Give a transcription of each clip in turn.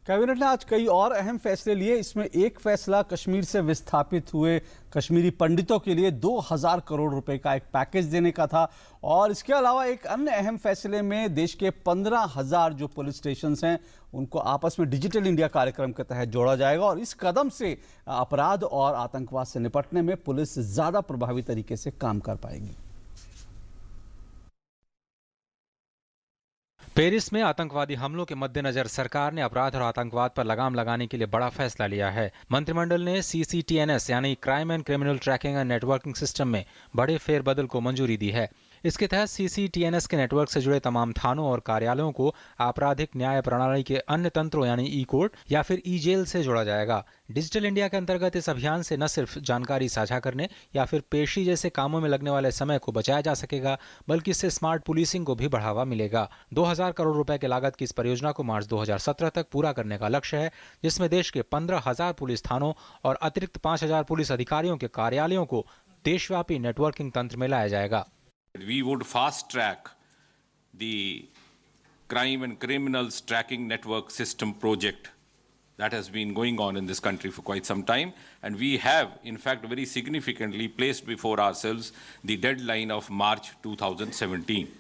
Cabinet ने आज कई और अहम फैसले लिए। इसमें एक फैसला कश्मीर से विस्थापित हुए कश्मीरी पंडितों के लिए 2000 करोड़ रुपए का एक पैकेज देने का था। और इसके अलावा एक अन्य अहम फैसले में देश के 15,000 जो पुलिस स्टेशन हैं उनको आपस में डिजिटल इंडिया कार्यक्रम के तहत जोड़ा जाएगा। और इस कदम से अपराध और आतंकवाद से निपटने में पुलिस ज्यादा प्रभावी तरीके से काम कर पाएगी। पेरिस में आतंकवादी हमलों के मद्देनजर सरकार ने अपराध और आतंकवाद पर लगाम लगाने के लिए बड़ा फैसला लिया है। मंत्रिमंडल ने CCTNS यानी crime and criminal tracking and networking system में बड़े फेरबदल को मंजूरी दी है। इसके तहत CCTNS के नेटवर्क से जुड़े तमाम थानों और कार्यालयों को आपराधिक न्याय प्रणाली के अन्य तंत्रों यानी ई-कोर्ट या फिर ई-जेल से जोड़ा जाएगा। डिजिटल इंडिया के अंतर्गत इस अभियान से न सिर्फ जानकारी साझा करने या फिर पेशी जैसे कामों में लगने वाले समय को बचाया जा सकेगा, बल्कि इससे स्मार्ट पुलिसिंग को भी बढ़ावा मिलेगा। 2000 करोड़ रुपए की लागत की इस परियोजना को मार्च 2017 तक पूरा करने का लक्ष्य है, जिसमें देश के 15,000 पुलिस थानों और अतिरिक्त 5,000 पुलिस अधिकारियों के कार्यालयों को देशव्यापी नेटवर्किंग तंत्र में लाया जाएगा। We would fast track the crime and criminals tracking network system project that has been going on in this country for quite some time, and we have in fact very significantly placed before ourselves the deadline of March 2017.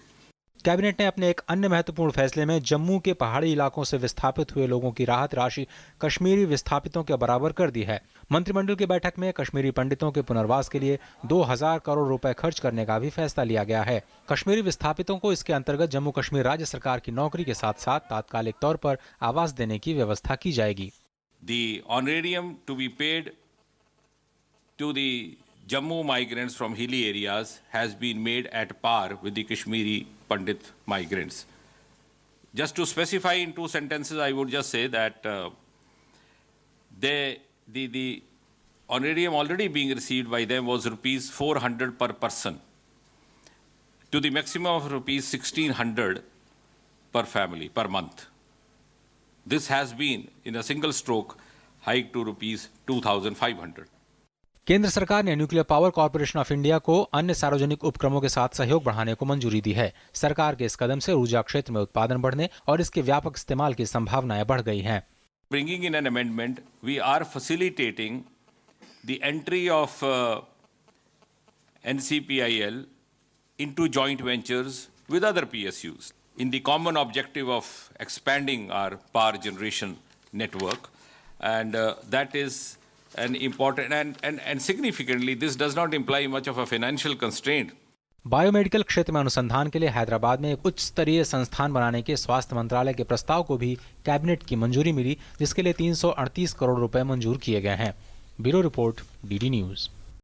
Cabinet ने अपने एक अन्य महत्वपूर्ण फैसले में जम्मू के पहाड़ी इलाकों से विस्थापित हुए लोगों की राहत राशि कश्मीरी विस्थापितों के बराबर कर दी है। मंत्रिमंडल की बैठक में कश्मीरी पंडितों के पुनर्वास के लिए 2000 करोड़ रुपए खर्च करने का भी फैसला लिया गया है। कश्मीरी विस्थापितों को इसके अंतर्गत जम्मू कश्मीर राज्य सरकार की नौकरी के साथ साथ तात्कालिक तौर पर आवास देने की व्यवस्था की जाएगी। The honorarium to be paid to the Jammu migrants from hilly areas has been made at par with the Kashmiri Pandit migrants. Just to specify in 2 sentences, I would just say that the honorarium already being received by them was rupees 400 per person to the maximum of rupees 1,600 per family per month. This has been in a single stroke hiked to rupees 2,500. केंद्र सरकार ने nuclear power corporation of India को अन्य सार्वजनिक उपक्रमों के साथ सहयोग बढ़ाने को मंजूरी दी है। सरकार के इस कदम से ऊर्जा क्षेत्र में उत्पादन बढ़ने और इसके व्यापक इस्तेमाल की संभावनाएं बढ़ गई हैं। Bringing in an amendment, we are facilitating the entry of NCPIL into joint ventures with other PSUs in the common objective of expanding our power generation network, and that is an important and significantly this does not imply much of a financial constraint. Biomedical क्षेत्र में अनुसंधान के लिए हैदराबाद में एक उच्च स्तरीय संस्थान बनाने के स्वास्थ्य मंत्रालय के प्रस्ताव को भी कैबिनेट की मंजूरी मिली, जिसके लिए 338 करोड़ रुपए मंजूर किए गए हैं। Bureau report, DD news.